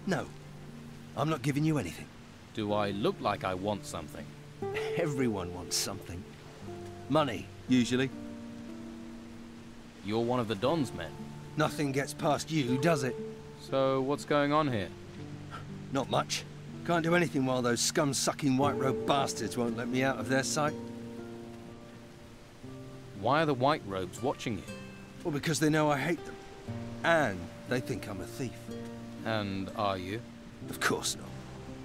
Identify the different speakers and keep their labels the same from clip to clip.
Speaker 1: No, I'm not giving you anything.
Speaker 2: Do I look like I want something?
Speaker 1: Everyone wants something. Money, usually.
Speaker 2: You're one of the Don's men.
Speaker 1: Nothing gets past you, does it?
Speaker 2: So what's going on here?
Speaker 1: Not much. Can't do anything while those scum-sucking white-robed bastards won't let me out of their sight.
Speaker 2: Why are the White Robes watching you?
Speaker 1: Well, because they know I hate them. And they think I'm a thief.
Speaker 2: And are you?
Speaker 1: Of course not.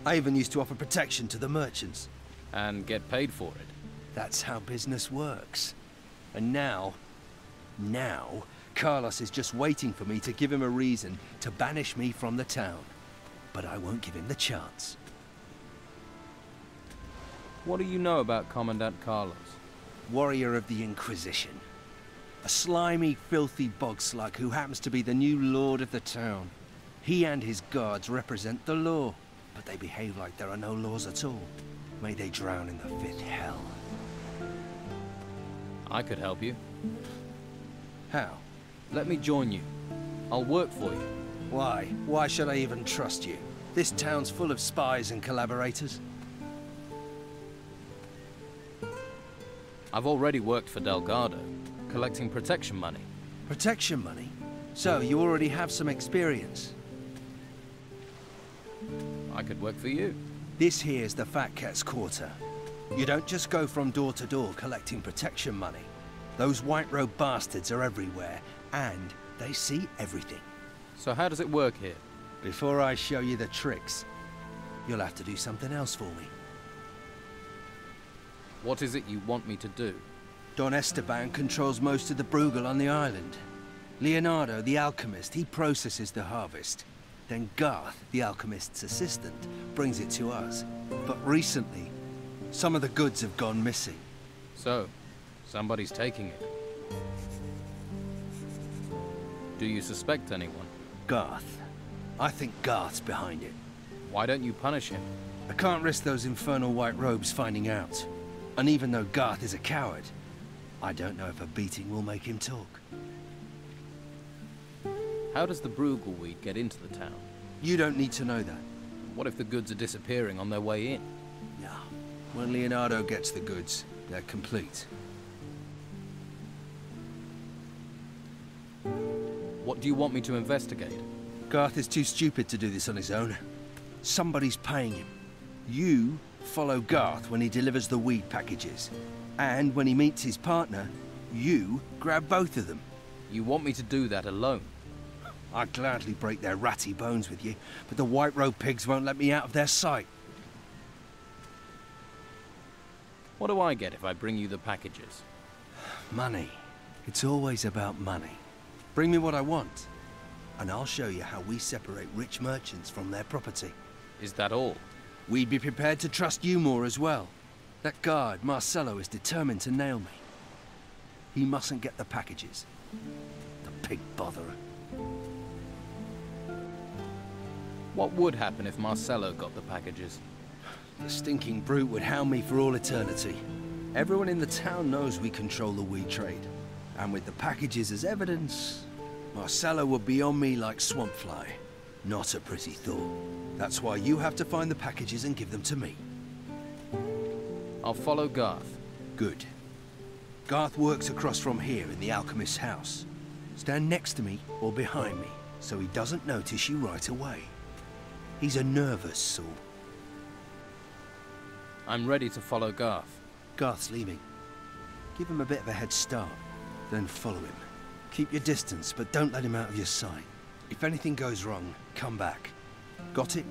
Speaker 1: I even used to offer protection to the merchants.
Speaker 2: And get paid for it?
Speaker 1: That's how business works. And now, Carlos is just waiting for me to give him a reason to banish me from the town. But I won't give him the chance.
Speaker 2: What do you know about Commandant Carlos?
Speaker 1: Warrior of the Inquisition. A slimy, filthy bog slug who happens to be the new lord of the town. He and his guards represent the law, but they behave like there are no laws at all. May they drown in the fifth hell.
Speaker 2: I could help you.
Speaker 1: How?
Speaker 2: Let me join you. I'll work for you.
Speaker 1: Why? Why should I even trust you? This town's full of spies and collaborators.
Speaker 2: I've already worked for Delgado, collecting protection money.
Speaker 1: Protection money? So, you already have some experience?
Speaker 2: I could work for you.
Speaker 1: This here's the Fat Cat's Quarter. You don't just go from door to door collecting protection money. Those white-robed bastards are everywhere, and they see everything.
Speaker 2: So how does it work here?
Speaker 1: Before I show you the tricks, you'll have to do something else for me.
Speaker 2: What is it you want me to do?
Speaker 1: Don Esteban controls most of the Bruegel on the island. Leonardo, the alchemist, he processes the harvest. Then Garth, the alchemist's assistant, brings it to us. But recently, some of the goods have gone missing.
Speaker 2: So, somebody's taking it. Do you suspect anyone?
Speaker 1: Garth. I think Garth's behind it.
Speaker 2: Why don't you punish him?
Speaker 1: I can't risk those infernal white robes finding out. And even though Garth is a coward, I don't know if a beating will make him talk.
Speaker 2: How does the Bruegel weed get into the town?
Speaker 1: You don't need to know that.
Speaker 2: What if the goods are disappearing on their way in?
Speaker 1: No. When Leonardo gets the goods, they're complete.
Speaker 2: What do you want me to investigate?
Speaker 1: Garth is too stupid to do this on his own. Somebody's paying him. You follow Garth when he delivers the weed packages. And when he meets his partner, you grab both of them.
Speaker 2: You want me to do that alone?
Speaker 1: I'd gladly break their ratty bones with you, but the white-robed pigs won't let me out of their sight.
Speaker 2: What do I get if I bring you the packages?
Speaker 1: Money. It's always about money. Bring me what I want, and I'll show you how we separate rich merchants from their property.
Speaker 2: Is that all?
Speaker 1: We'd be prepared to trust you more as well. That guard, Marcelo, is determined to nail me. He mustn't get the packages. The pig botherer.
Speaker 2: What would happen if Marcelo got the packages?
Speaker 1: The stinking brute would hound me for all eternity. Everyone in the town knows we control the weed trade. And with the packages as evidence, Marcelo would be on me like Swampfly. Not a pretty thought. That's why you have to find the packages and give them to me.
Speaker 2: I'll follow Garth.
Speaker 1: Good. Garth works across from here in the alchemist's house. Stand next to me or behind me, so he doesn't notice you right away. He's a nervous soul.
Speaker 2: I'm ready to follow Garth.
Speaker 1: Garth's leaving. Give him a bit of a head start, then follow him. Keep your distance, but don't let him out of your sight. If anything goes wrong, come back. Got it?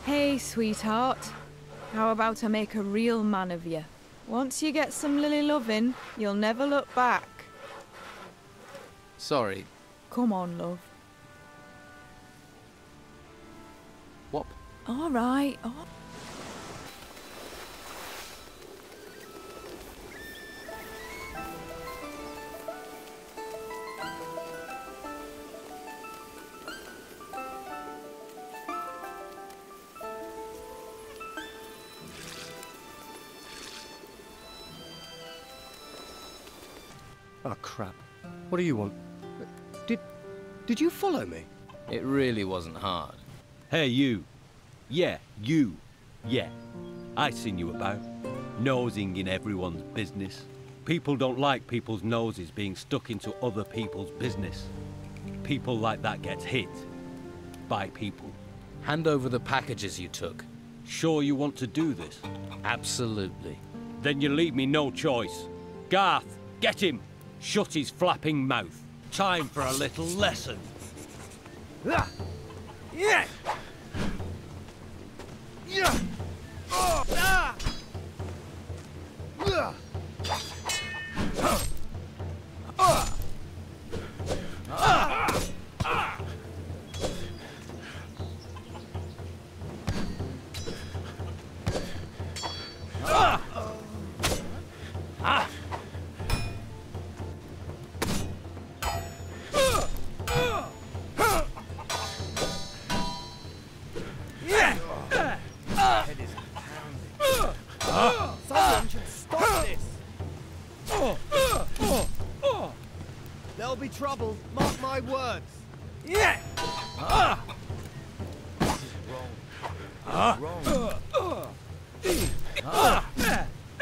Speaker 3: Hey, sweetheart. How about I make a real man of you? Once you get some lily loving, you'll never look back.
Speaker 2: Sorry.
Speaker 3: Come on, love.
Speaker 2: What?
Speaker 3: All right. Oh.
Speaker 4: Oh, crap. What do you want? Did you follow me?
Speaker 2: It really wasn't hard.
Speaker 5: Hey, you. Yeah, you. Yeah. I seen you about. Nosing in everyone's business. People don't like people's noses being stuck into other people's business. People like that gets hit. By people.
Speaker 2: Hand over the packages you took.
Speaker 5: Sure you want to do this?
Speaker 2: Absolutely.
Speaker 5: Then you leave me no choice. Garth, get him! Shut his flapping mouth. Time for a little lesson.
Speaker 1: Yeah! Yeah!
Speaker 6: Someone should stop this! There'll be trouble, mark my words!
Speaker 1: Yeah!
Speaker 6: This is wrong. This is wrong.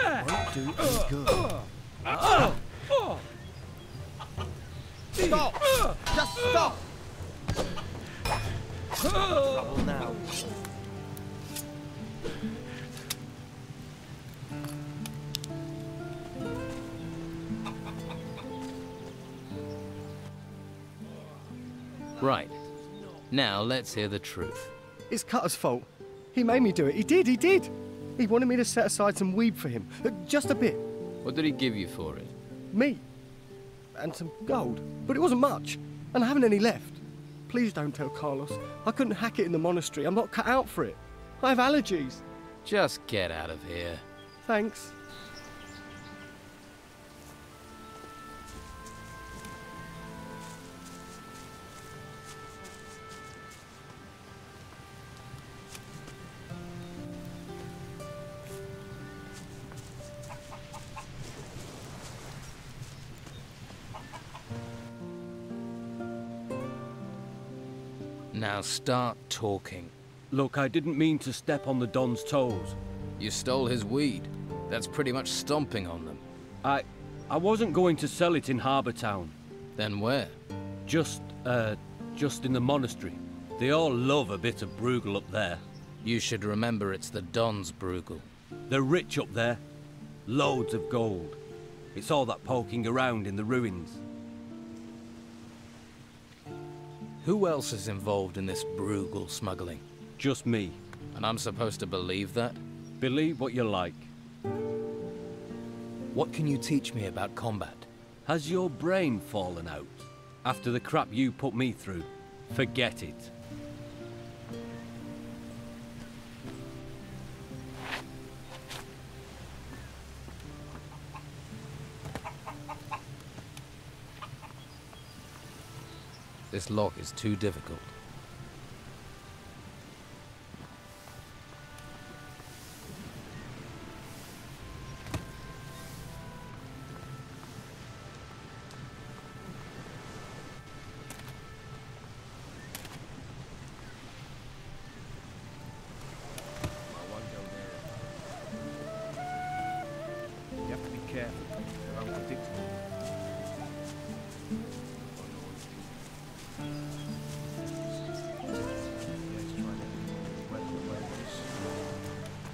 Speaker 6: Won't do any good. Stop! Just stop! Trouble now.
Speaker 2: Right. Now let's hear the truth.
Speaker 4: It's Cutter's fault. He made me do it. He did. He wanted me to set aside some weed for him. Just a bit.
Speaker 2: What did he give you for it?
Speaker 4: Meat. And some gold. But it wasn't much. And I haven't any left. Please don't tell Carlos. I couldn't hack it in the monastery. I'm not cut out for it. I have allergies.
Speaker 2: Just get out of here.
Speaker 4: Thanks.
Speaker 2: Now start talking.
Speaker 5: Look, I didn't mean to step on the Don's toes.
Speaker 2: You stole his weed. That's pretty much stomping on them.
Speaker 5: I wasn't going to sell it in Harbour Town.
Speaker 2: Then where?
Speaker 5: Just in the monastery. They all love a bit of Bruegel up there.
Speaker 2: You should remember it's the Don's Bruegel.
Speaker 5: They're rich up there. Loads of gold. It's all that poking around in the ruins.
Speaker 2: Who else is involved in this Bruegel smuggling?
Speaker 5: Just me.
Speaker 2: And I'm supposed to believe that?
Speaker 5: Believe what you like.
Speaker 2: What can you teach me about combat?
Speaker 5: Has your brain fallen out? After the crap you put me through? Forget it.
Speaker 2: This lock is too difficult.
Speaker 6: You have to be careful. They're unpredictable.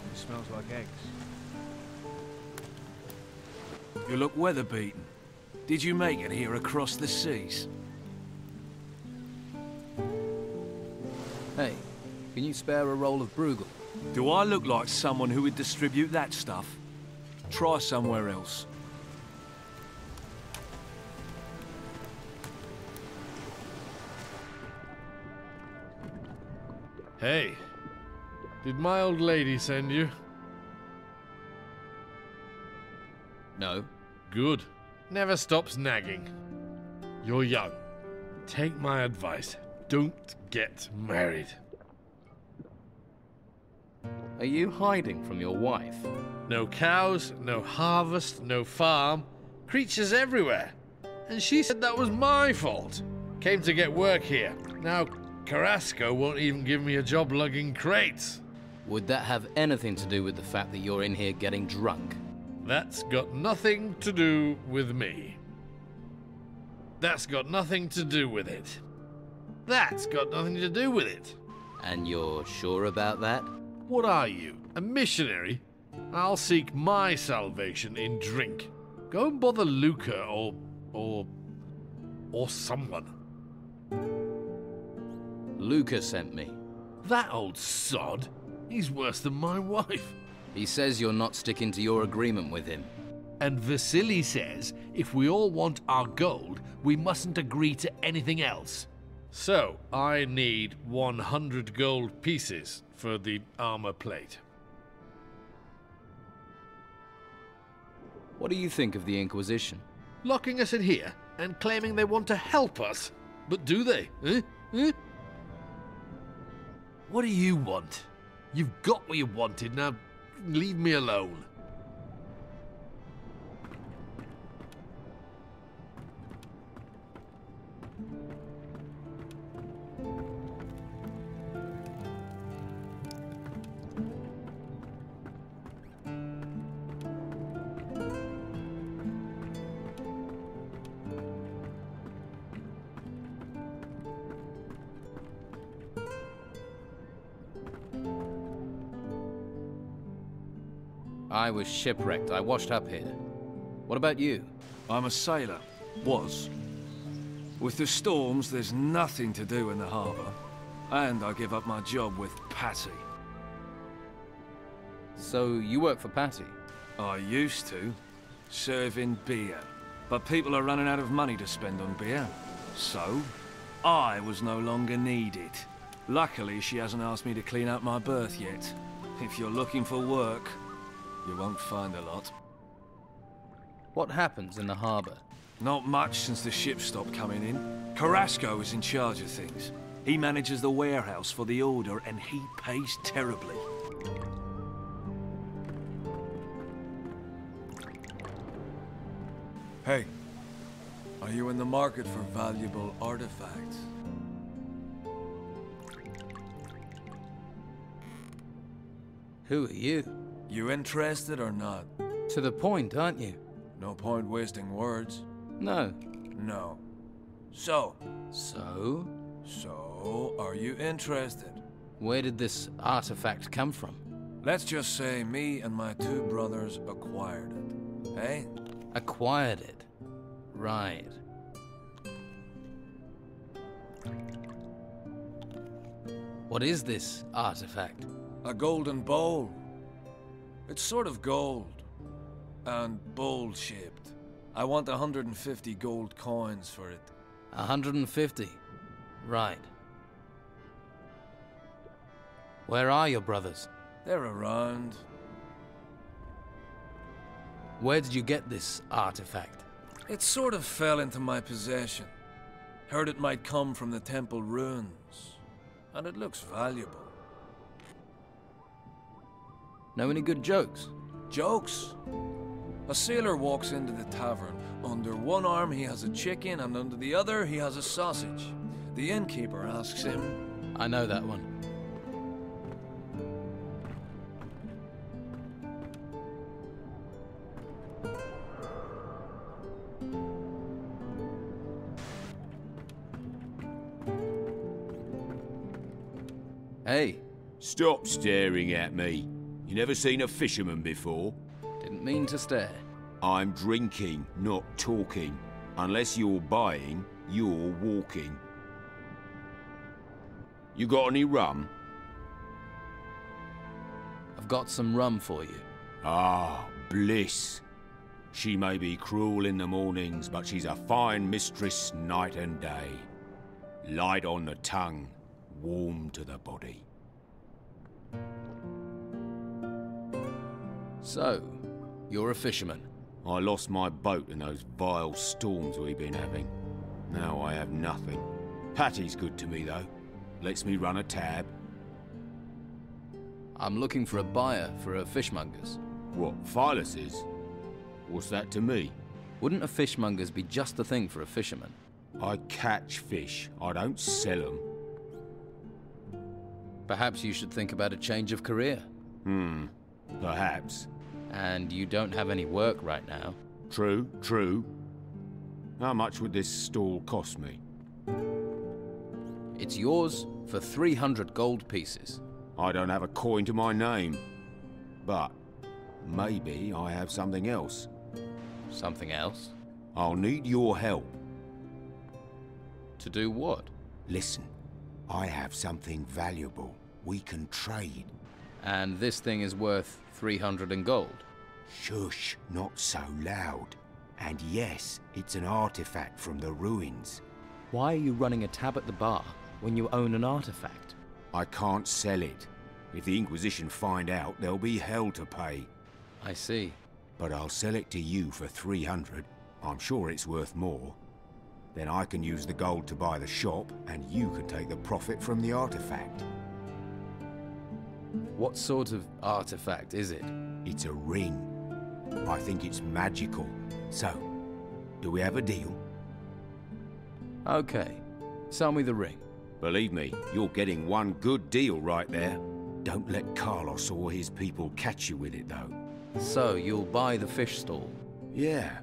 Speaker 6: It smells like eggs.
Speaker 1: You look weather-beaten. Did you make it here across the seas?
Speaker 2: Hey, can you spare a roll of Bruegel?
Speaker 1: Do I look like someone who would distribute that stuff? Try somewhere else.
Speaker 7: Hey, did my old lady send you?
Speaker 2: No.
Speaker 7: Good. Never stops nagging. You're young. Take my advice. Don't get married.
Speaker 2: Are you hiding from your wife?
Speaker 7: No cows, no harvest, no farm. Creatures everywhere. and she said that was my fault. Came to get work here. Now Carrasco won't even give me a job lugging crates.
Speaker 2: Would that have anything to do with the fact that you're in here getting drunk?
Speaker 7: That's got nothing to do with me. That's got nothing to do with it. That's got nothing to do with it.
Speaker 2: And you're sure about that?
Speaker 7: What are you, a missionary? I'll seek my salvation in drink. Go and bother Luca or someone.
Speaker 2: Luca sent me.
Speaker 7: That old sod? He's worse than my wife.
Speaker 2: He says you're not sticking to your agreement with him.
Speaker 7: And Vasily says if we all want our gold, we mustn't agree to anything else. So, I need 100 gold pieces for the armor plate.
Speaker 2: What do you think of the Inquisition?
Speaker 7: Locking us in here and claiming they want to help us. But do they? Eh? What do you want? You've got what you wanted, now leave me alone.
Speaker 2: I was shipwrecked. I washed up here. What about you?
Speaker 8: I'm a sailor. Was. With the storms, there's nothing to do in the harbour. And I give up my job with Patty.
Speaker 2: So you work for Patty?
Speaker 8: I used to. Serving beer. But people are running out of money to spend on beer. So, I was no longer needed. Luckily, she hasn't asked me to clean out my berth yet. If you're looking for work, you won't find a lot.
Speaker 2: What happens in the harbour?
Speaker 8: Not much since the ships stopped coming in. Carrasco is in charge of things. He manages the warehouse for the Order, and he pays terribly. Hey, are you in the market for valuable artifacts?
Speaker 2: Who are you?
Speaker 8: You interested or not?
Speaker 2: To the point, aren't you?
Speaker 8: No point wasting words.
Speaker 2: No.
Speaker 8: No. So, are you interested?
Speaker 2: Where did this artifact come from?
Speaker 8: Let's just say me and my two brothers acquired it. Eh?
Speaker 2: Acquired it. Right. What is this artifact?
Speaker 8: A golden bowl. It's sort of gold. And bowl-shaped. I want 150 gold coins for it.
Speaker 2: 150. Right. Where are your brothers?
Speaker 8: They're around.
Speaker 2: Where did you get this artifact?
Speaker 8: It sort of fell into my possession. Heard it might come from the temple ruins. And it looks valuable.
Speaker 2: Know any good jokes?
Speaker 8: Jokes? A sailor walks into the tavern. Under one arm he has a chicken, and under the other he has a sausage. The innkeeper asks him...
Speaker 2: I know that one. Hey.
Speaker 9: Stop staring at me. You never seen a fisherman before?
Speaker 2: Didn't mean to stare.
Speaker 9: I'm drinking, not talking. Unless you're buying, you're walking. You got any rum?
Speaker 2: I've got some rum for you.
Speaker 9: Ah, bliss. She may be cruel in the mornings, but she's a fine mistress night and day. Light on the tongue, warm to the body.
Speaker 2: So, you're a fisherman?
Speaker 9: I lost my boat in those vile storms we've been having. Now I have nothing. Patty's good to me, though. Lets me run a tab.
Speaker 2: I'm looking for a buyer for her fishmongers.
Speaker 9: What, Phyllis is? What's that to me?
Speaker 2: Wouldn't a fishmonger's be just the thing for a fisherman?
Speaker 9: I catch fish, I don't sell them.
Speaker 2: Perhaps you should think about a change of career.
Speaker 9: Perhaps.
Speaker 2: And you don't have any work right now.
Speaker 9: True, true. How much would this stall cost me?
Speaker 2: It's yours for 300 gold pieces.
Speaker 9: I don't have a coin to my name. But maybe I have something else.
Speaker 2: Something else?
Speaker 9: I'll need your help.
Speaker 2: To do what?
Speaker 9: Listen, I have something valuable. We can trade.
Speaker 2: And this thing is worth 300 in gold.
Speaker 9: Shush, not so loud. And yes, it's an artifact from the ruins.
Speaker 2: Why are you running a tab at the bar when you own an artifact?
Speaker 9: I can't sell it. If the Inquisition find out, there'll be hell to pay.
Speaker 2: I see.
Speaker 9: But I'll sell it to you for 300. I'm sure it's worth more. Then I can use the gold to buy the shop, and you can take the profit from the artifact.
Speaker 2: What sort of artifact is it?
Speaker 9: It's a ring. I think it's magical. So, do we have a deal?
Speaker 2: Okay. Sell me the ring.
Speaker 9: Believe me, you're getting one good deal right there. Don't let Carlos or his people catch you with it, though.
Speaker 2: So, you'll buy the fish stall?
Speaker 9: Yeah.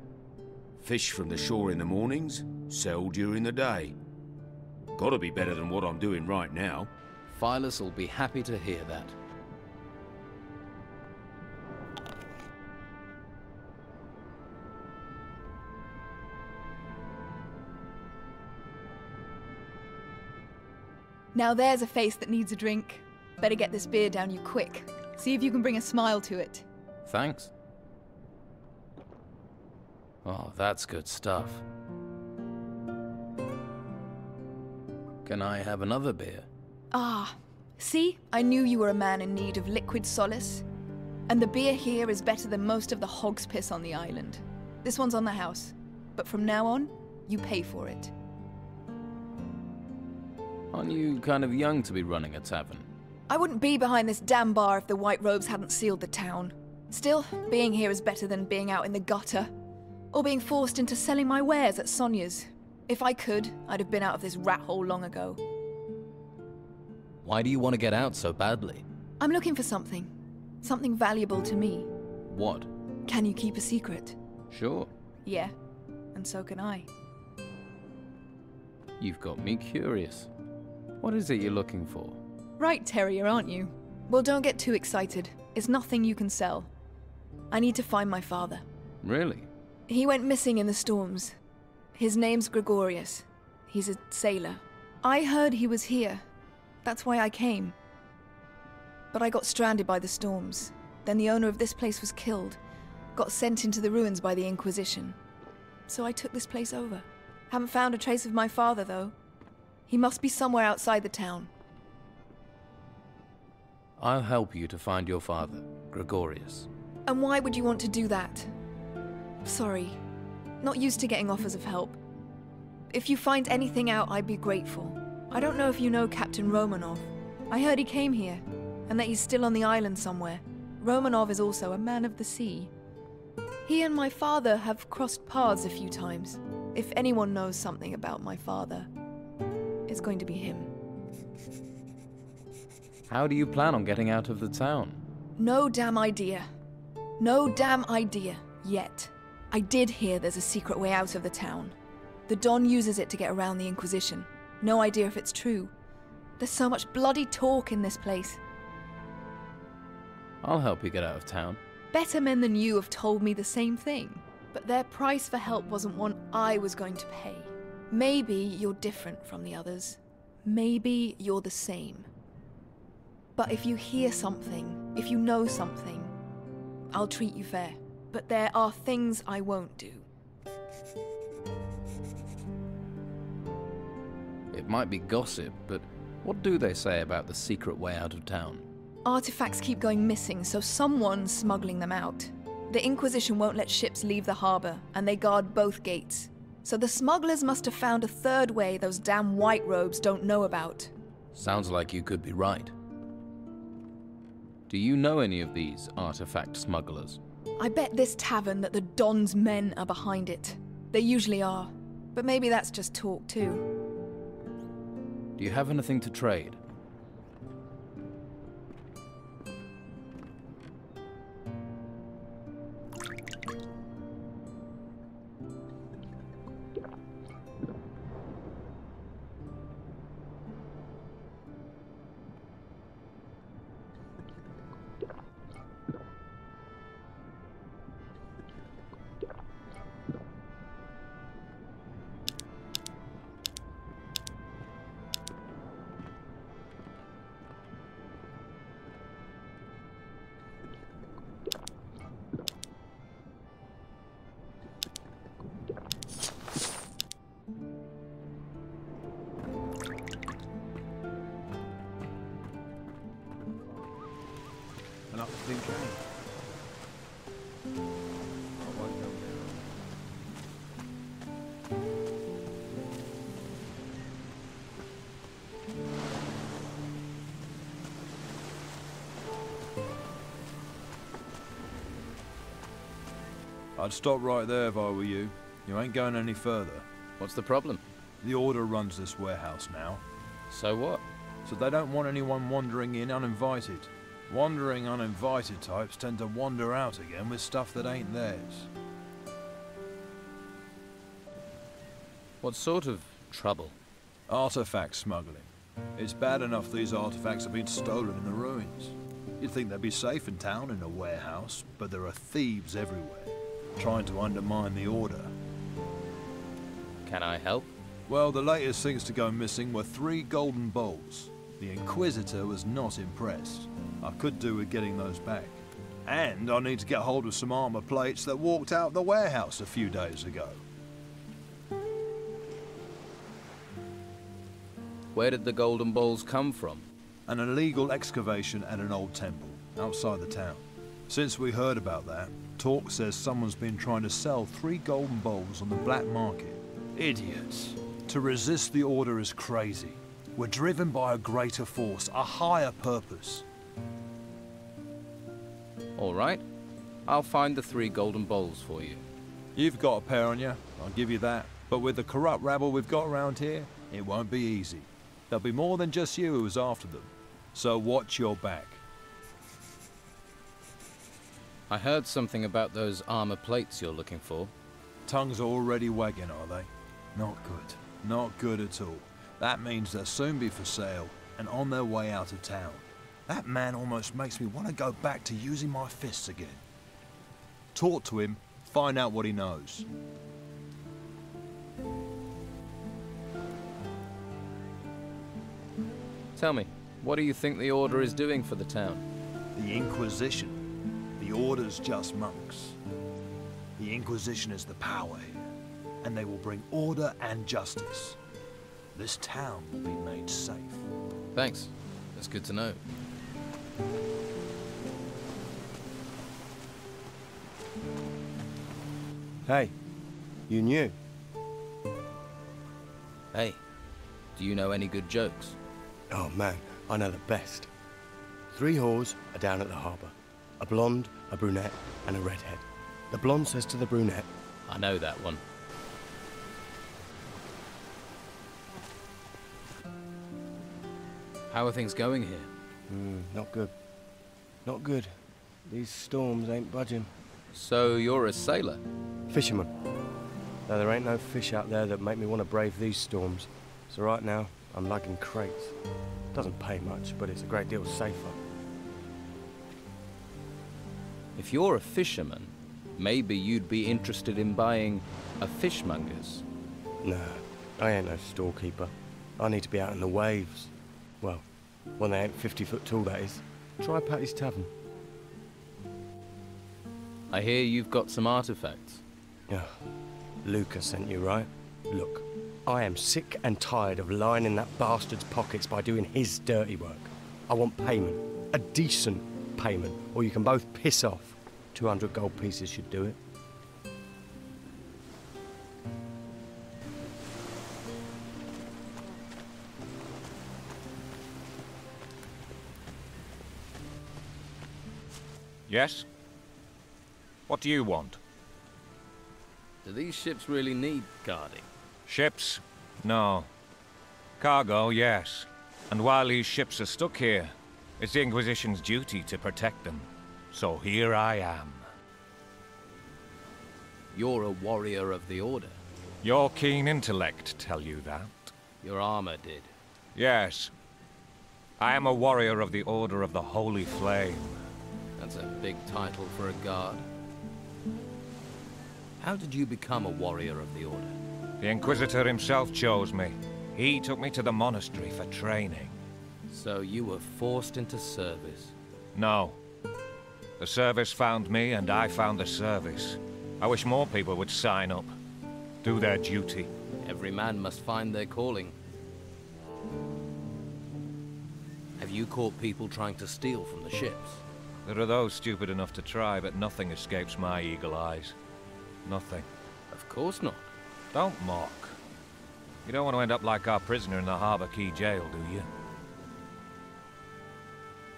Speaker 9: Fish from the shore in the mornings, sell during the day. Gotta be better than what I'm doing right now.
Speaker 2: Phyllis will be happy to hear that.
Speaker 3: Now there's a face that needs a drink. Better get this beer down you quick. See if you can bring a smile to it.
Speaker 2: Thanks. Oh, that's good stuff. Can I have another beer?
Speaker 3: Ah, see? I knew you were a man in need of liquid solace. And the beer here is better than most of the hog's piss on the island. This one's on the house. But from now on, you pay for it.
Speaker 2: Aren't you kind of young to be running a tavern?
Speaker 3: I wouldn't be behind this damn bar if the White Robes hadn't sealed the town. Still, being here is better than being out in the gutter. Or being forced into selling my wares at Sonia's. If I could, I'd have been out of this rat hole long ago.
Speaker 2: Why do you want to get out so badly?
Speaker 3: I'm looking for something. Something valuable to me.
Speaker 2: What?
Speaker 3: Can you keep a secret?
Speaker 2: Sure.
Speaker 3: Yeah, and so can I.
Speaker 2: You've got me curious. What is it you're looking for?
Speaker 3: Right, Terrier, aren't you? Well, don't get too excited. It's nothing you can sell. I need to find my father.
Speaker 2: Really?
Speaker 3: He went missing in the storms. His name's Gregorius. He's a sailor. I heard he was here. That's why I came. But I got stranded by the storms. Then the owner of this place was killed. Got sent into the ruins by the Inquisition. So I took this place over. Haven't found a trace of my father, though. He must be somewhere outside the town.
Speaker 2: I'll help you to find your father, Gregorius.
Speaker 3: And why would you want to do that? Sorry. Not used to getting offers of help. If you find anything out, I'd be grateful. I don't know if you know Captain Romanov. I heard he came here, and that he's still on the island somewhere. Romanov is also a man of the sea. He and my father have crossed paths a few times. If anyone knows something about my father, it's going to be him.
Speaker 2: How do you plan on getting out of the town?
Speaker 3: No damn idea. No damn idea, yet. I did hear there's a secret way out of the town. The Don uses it to get around the Inquisition. No idea if it's true. There's so much bloody talk in this place.
Speaker 2: I'll help you get out of town.
Speaker 3: Better men than you have told me the same thing. But their price for help wasn't one I was going to pay. Maybe you're different from the others. Maybe you're the same. But if you hear something, if you know something, I'll treat you fair. But there are things I won't do.
Speaker 2: It might be gossip, but what do they say about the secret way out of town?
Speaker 3: Artifacts keep going missing, so someone's smuggling them out. The Inquisition won't let ships leave the harbor, and they guard both gates. So the smugglers must have found a third way those damn White Robes don't know about.
Speaker 2: Sounds like you could be right. Do you know any of these artifact smugglers?
Speaker 3: I bet this tavern that the Don's men are behind it. They usually are. But maybe that's just talk too.
Speaker 2: Do you have anything to trade?
Speaker 9: And up the train. I won't go there.
Speaker 10: I'd stop right there if I were you. You ain't going any further.
Speaker 2: What's the problem?
Speaker 10: The Order runs this warehouse now.
Speaker 2: So what?
Speaker 10: So they don't want anyone wandering in uninvited. Wandering uninvited types tend to wander out again with stuff that ain't theirs.
Speaker 2: What sort of trouble?
Speaker 10: Artifact smuggling. It's bad enough these artifacts have been stolen in the ruins. You'd think they'd be safe in town in a warehouse, but there are thieves everywhere, trying to undermine the Order.
Speaker 2: Can I help?
Speaker 10: Well, the latest things to go missing were 3 golden bowls. The Inquisitor was not impressed. I could do with getting those back. And I need to get hold of some armor plates that walked out the warehouse a few days ago.
Speaker 2: Where did the golden balls come from?
Speaker 10: An illegal excavation at an old temple, outside the town. Since we heard about that, talk says someone's been trying to sell 3 golden bowls on the black market. Idiots. To resist the Order is crazy. We're driven by a greater force, a higher purpose.
Speaker 2: All right. I'll find the 3 golden bowls for you.
Speaker 10: You've got a pair on you, I'll give you that. But with the corrupt rabble we've got around here, it won't be easy. There'll be more than just you who's after them. So watch your back.
Speaker 2: I heard something about those armor plates you're looking for.
Speaker 10: Tongues are already wagging, are they? Not good. Not good at all. That means they'll soon be for sale and on their way out of town. That man almost makes me want to go back to using my fists again. Talk to him, find out what he knows.
Speaker 2: Tell me, what do you think the Order is doing for the town?
Speaker 10: The Inquisition. The Order's just monks. The Inquisition is the power here, and they will bring order and justice. This town will be made safe.
Speaker 2: Thanks. That's good to know.
Speaker 4: Hey, you knew?
Speaker 2: Hey, do you know any good jokes?
Speaker 4: Oh man, I know the best. 3 whores are down at the harbour. A blonde, a brunette, and a redhead. The blonde says to the brunette,
Speaker 2: I know that one. How are things going here?
Speaker 4: Not good. Not good. These storms ain't budging.
Speaker 2: So you're a sailor?
Speaker 4: Fisherman. Though there ain't no fish out there that make me want to brave these storms. So right now, I'm lugging crates. Doesn't pay much, but it's a great deal safer.
Speaker 2: If you're a fisherman, maybe you'd be interested in buying a fishmonger's.
Speaker 4: Nah, I ain't no storekeeper. I need to be out in the waves. Well, when they ain't 50 foot tall, that is. Try Patty's Tavern.
Speaker 2: I hear you've got some artifacts.
Speaker 4: Yeah, Lucas sent you, right? Look, I am sick and tired of lying in that bastard's pockets by doing his dirty work. I want payment. A decent payment. Or you can both piss off. 200 gold pieces should do it.
Speaker 9: Yes?
Speaker 11: What do you want?
Speaker 2: Do these ships really need guarding?
Speaker 11: Ships? No. Cargo, yes. And while these ships are stuck here, it's the Inquisition's duty to protect them. So here I am.
Speaker 2: You're a warrior of the Order.
Speaker 11: Your keen intellect tell you that?
Speaker 2: Your armor did.
Speaker 11: Yes. I am a warrior of the Order of the Holy Flame.
Speaker 2: That's a big title for a guard. How did you become a warrior of the Order?
Speaker 11: The Inquisitor himself chose me. He took me to the monastery for training.
Speaker 2: So you were forced into service?
Speaker 11: No. The service found me, and I found the service. I wish more people would sign up. Do their duty.
Speaker 2: Every man must find their calling. Have you caught people trying to steal from the ships?
Speaker 11: There are those stupid enough to try, but nothing escapes my eagle eyes. Nothing.
Speaker 2: Of course not.
Speaker 11: Don't mock. You don't want to end up like our prisoner in the Harbour Quay jail, do you?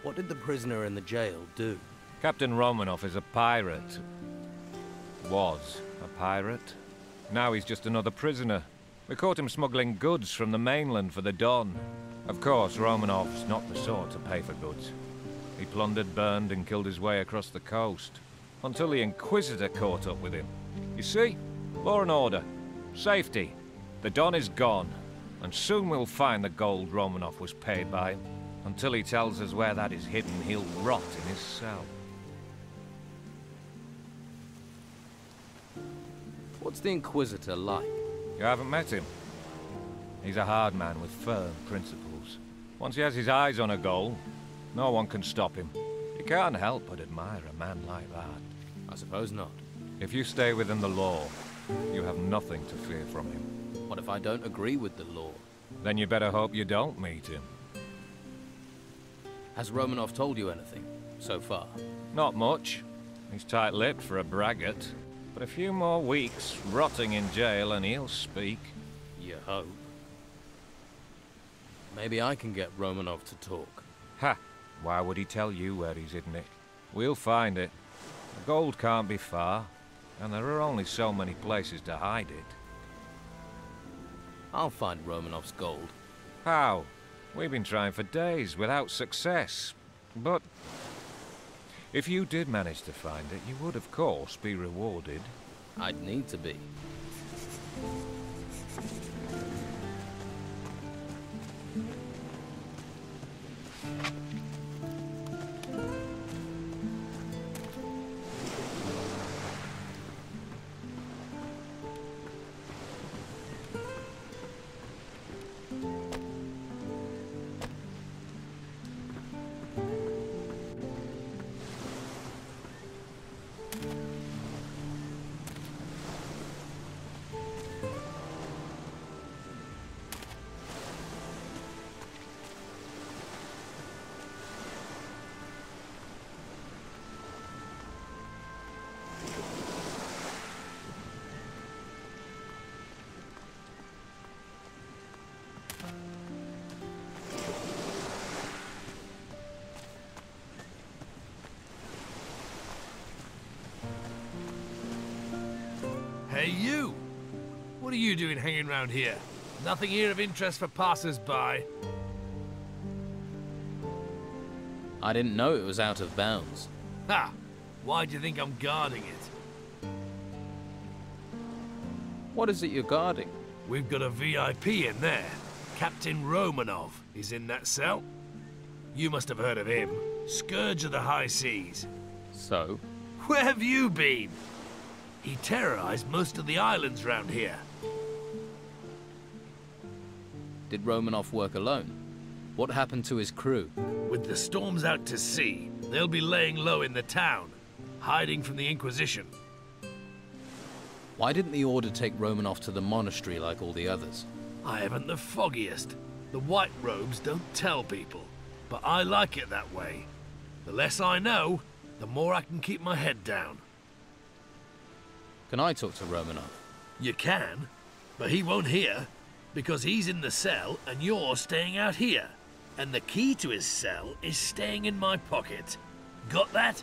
Speaker 2: What did the prisoner in the jail do?
Speaker 11: Captain Romanov is a pirate. Was a pirate. Now he's just another prisoner. We caught him smuggling goods from the mainland for the Don. Of course, Romanov's not the sort to pay for goods. He plundered, burned, and killed his way across the coast. Until the Inquisitor caught up with him. You see? Law and order. Safety. The Don is gone. And soon we'll find the gold Romanov was paid by him. Until he tells us where that is hidden, he'll rot in his cell.
Speaker 2: What's the Inquisitor like?
Speaker 11: You haven't met him? He's a hard man with firm principles. Once he has his eyes on a goal, no one can stop him. You can't help but admire a man like that.
Speaker 2: I suppose not.
Speaker 11: If you stay within the law, you have nothing to fear from him.
Speaker 2: What if I don't agree with the law?
Speaker 11: Then you better hope you don't meet him.
Speaker 2: Has Romanov told you anything, so far?
Speaker 11: Not much. He's tight-lipped for a braggart. But a few more weeks, rotting in jail, and he'll speak.
Speaker 2: You hope. Maybe I can get Romanov to talk.
Speaker 11: Ha! Why would he tell you where he's hidden it? We'll find it. The gold can't be far, and there are only so many places to hide it.
Speaker 2: I'll find Romanov's gold.
Speaker 11: How? We've been trying for days without success. But if you did manage to find it, you would, of course, be rewarded.
Speaker 2: I'd need to be.
Speaker 7: Hey, you! What are you doing hanging around here? Nothing here of interest for passers-by?
Speaker 2: I didn't know it was out of bounds.
Speaker 7: Ha! Why do you think I'm guarding it?
Speaker 2: What is it you're guarding?
Speaker 7: We've got a VIP in there. Captain Romanov is in that cell. You must have heard of him. Scourge of the high seas.
Speaker 2: So?
Speaker 7: Where have you been? He terrorized most of the islands round here.
Speaker 2: Did Romanov work alone? What happened to his crew?
Speaker 7: With the storms out to sea, they'll be laying low in the town, hiding from the Inquisition.
Speaker 2: Why didn't the Order take Romanov to the monastery like all the others?
Speaker 7: I haven't the foggiest. The white robes don't tell people, but I like it that way. The less I know, the more I can keep my head down.
Speaker 2: Can I talk to Romanov?
Speaker 7: You can, but he won't hear, because he's in the cell and you're staying out here. And the key to his cell is staying in my pocket. Got that?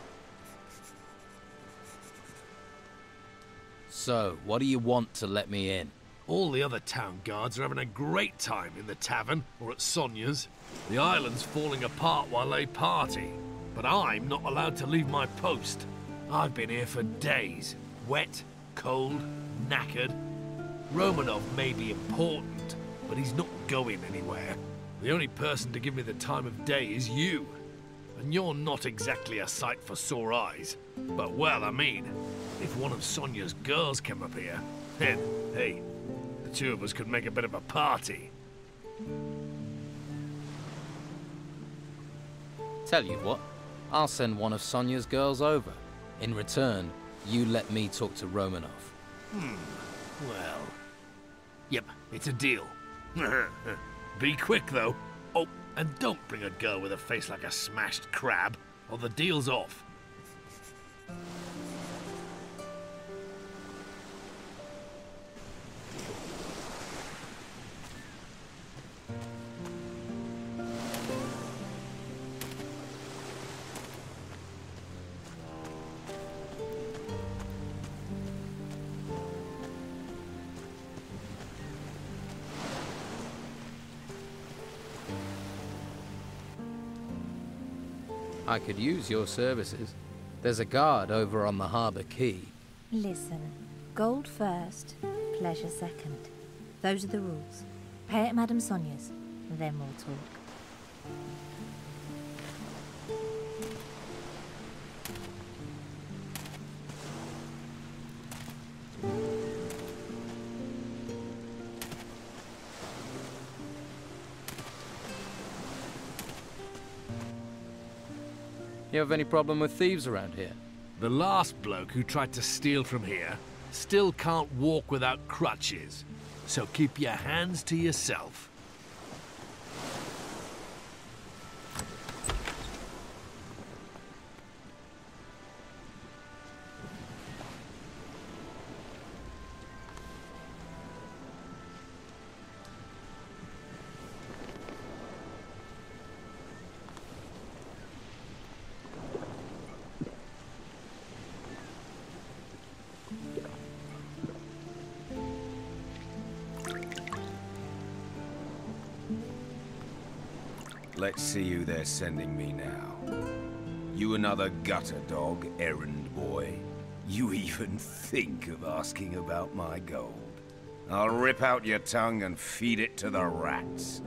Speaker 2: So, what do you want to let me in?
Speaker 7: All the other town guards are having a great time in the tavern or at Sonia's. The island's falling apart while they party, but I'm not allowed to leave my post. I've been here for days, wet, cold, knackered. Romanov may be important, but he's not going anywhere. The only person to give me the time of day is you. And you're not exactly a sight for sore eyes. But, well, I mean, if one of Sonia's girls came up here, then, hey, the two of us could make a bit of a party.
Speaker 2: Tell you what, I'll send one of Sonia's girls over. In return, you let me talk to Romanov.
Speaker 7: Well... Yep, it's a deal. Be quick, though. Oh, and don't bring a girl with a face like a smashed crab, or the deal's off.
Speaker 2: I could use your services. There's a guard over on the harbour quay.
Speaker 12: Listen, gold first, pleasure second. Those are the rules. Pay at Madame Sonia's, then we'll talk.
Speaker 2: You have any problem with thieves around here?
Speaker 7: The last bloke who tried to steal from here still can't walk without crutches. So keep your hands to yourself.
Speaker 9: Let's see who they're sending me now. You another gutter dog, errand boy? You even think of asking about my gold? I'll rip out your tongue and feed it to the rats.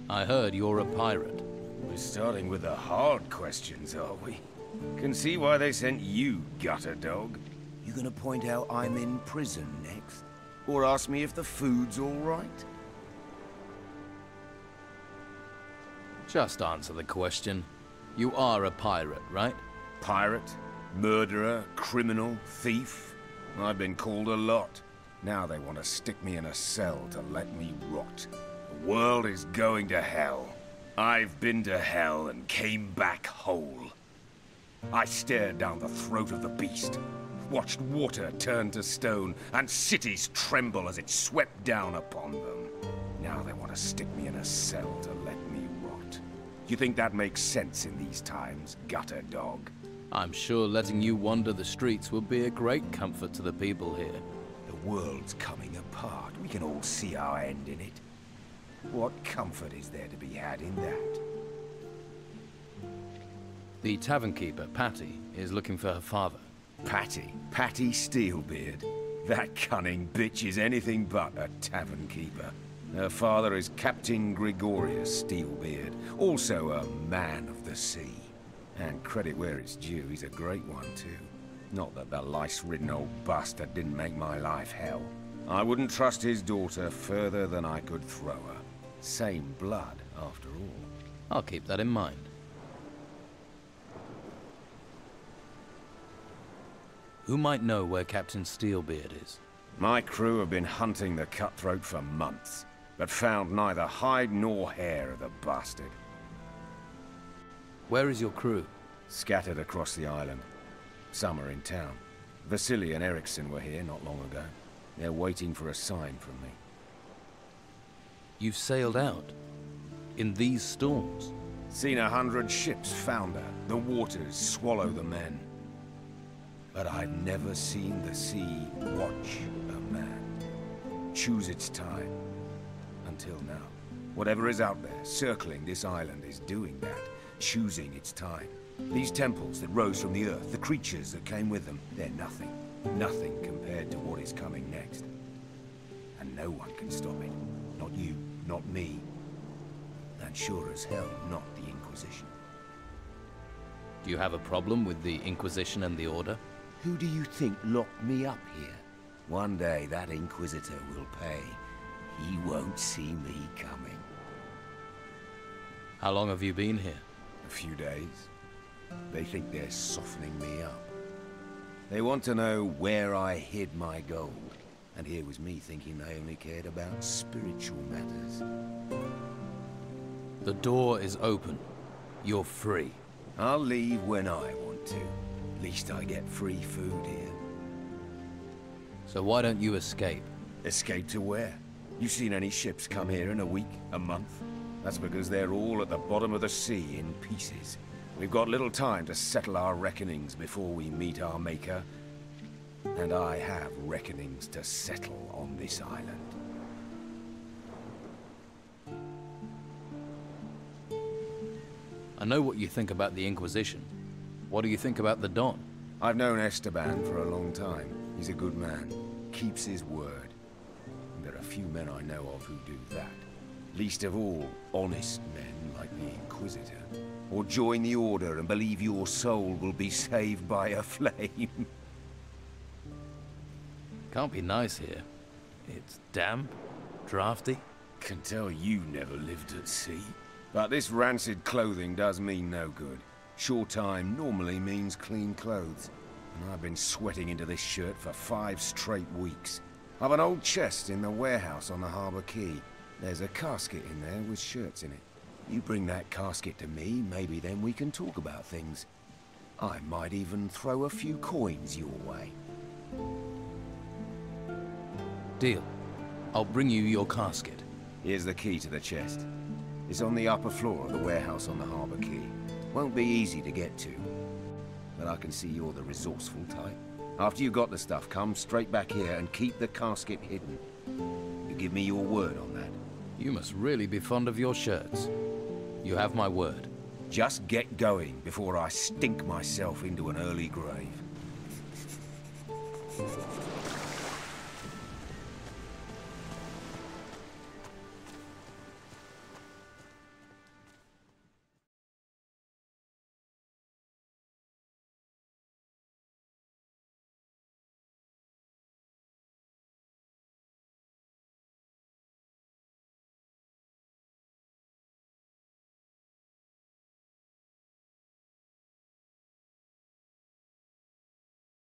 Speaker 2: I heard you're a pirate.
Speaker 9: We're starting with the hard questions, are we? Can see why they sent you, gutter dog. You gonna point out I'm in prison next? Or ask me if the food's all right?
Speaker 2: Just answer the question. You are a pirate, right?
Speaker 9: Pirate? Murderer? Criminal? Thief? I've been called a lot. Now they want to stick me in a cell to let me rot. The world is going to hell. I've been to hell and came back whole. I stared down the throat of the beast, watched water turn to stone, and cities tremble as it swept down upon them. Now they want to stick me in a cell to let me rot. You think that makes sense in these times, gutter dog?
Speaker 2: I'm sure letting you wander the streets would be a great comfort to the people here.
Speaker 9: The world's coming apart. We can all see our end in it. What comfort is there to be had in that?
Speaker 2: The tavern keeper, Patty, is looking for her father.
Speaker 9: Patty? Patty Steelbeard? That cunning bitch is anything but a tavern keeper. Her father is Captain Gregorius Steelbeard, also a man of the sea. And credit where it's due, he's a great one too. Not that the lice-ridden old bastard didn't make my life hell. I wouldn't trust his daughter further than I could throw her. Same blood, after all.
Speaker 2: I'll keep that in mind. Who might know where Captain Steelbeard is?
Speaker 9: My crew have been hunting the cutthroat for months, but found neither hide nor hair of the bastard.
Speaker 2: Where is your crew?
Speaker 9: Scattered across the island. Some are in town. Vasily and Eriksson were here not long ago. They're waiting for a sign from me.
Speaker 2: You've sailed out? In these storms?
Speaker 9: Seen 100 ships founder. The waters swallow the men. But I've never seen the sea watch a man. Choose its time. Until now. Whatever is out there, circling this island, is doing that. Choosing its time. These temples that rose from the earth, the creatures that came with them, they're nothing. Nothing compared to what is coming next. And no one can stop it. Not you, not me. And sure as hell, not the Inquisition.
Speaker 2: Do you have a problem with the Inquisition and the Order?
Speaker 9: Who do you think locked me up here? One day that Inquisitor will pay. He won't see me coming.
Speaker 2: How long have you been here?
Speaker 9: A few days. They think they're softening me up. They want to know where I hid my gold. And here was me thinking they only cared about spiritual matters.
Speaker 2: The door is open. You're free.
Speaker 9: I'll leave when I want to. At least I get free food here.
Speaker 2: So why don't you escape?
Speaker 9: Escape to where? You seen any ships come here in a week, a month? That's because they're all at the bottom of the sea in pieces. We've got little time to settle our reckonings before we meet our maker. And I have reckonings to settle on this island.
Speaker 2: I know what you think about the Inquisition. What do you think about the Don?
Speaker 9: I've known Esteban for a long time. He's a good man. Keeps his word. And there are few men I know of who do that. Least of all, honest men like the Inquisitor. Or join the Order and believe your soul will be saved by a flame.
Speaker 2: Can't be nice here. It's damp, drafty.
Speaker 9: Can tell you never lived at sea. But this rancid clothing does me no good. Short time normally means clean clothes. And I've been sweating into this shirt for 5 straight weeks. I've an old chest in the warehouse on the Harbour Quay. There's a casket in there with shirts in it. You bring that casket to me, maybe then we can talk about things. I might even throw a few coins your way.
Speaker 2: Deal. I'll bring you your casket.
Speaker 9: Here's the key to the chest. It's on the upper floor of the warehouse on the Harbour Quay. Won't be easy to get to, but I can see you're the resourceful type. After you got the stuff, come straight back here and keep the casket hidden. You give me your word on that?
Speaker 2: You must really be fond of your shirts. You have my word.
Speaker 9: Just get going before I stink myself into an early grave.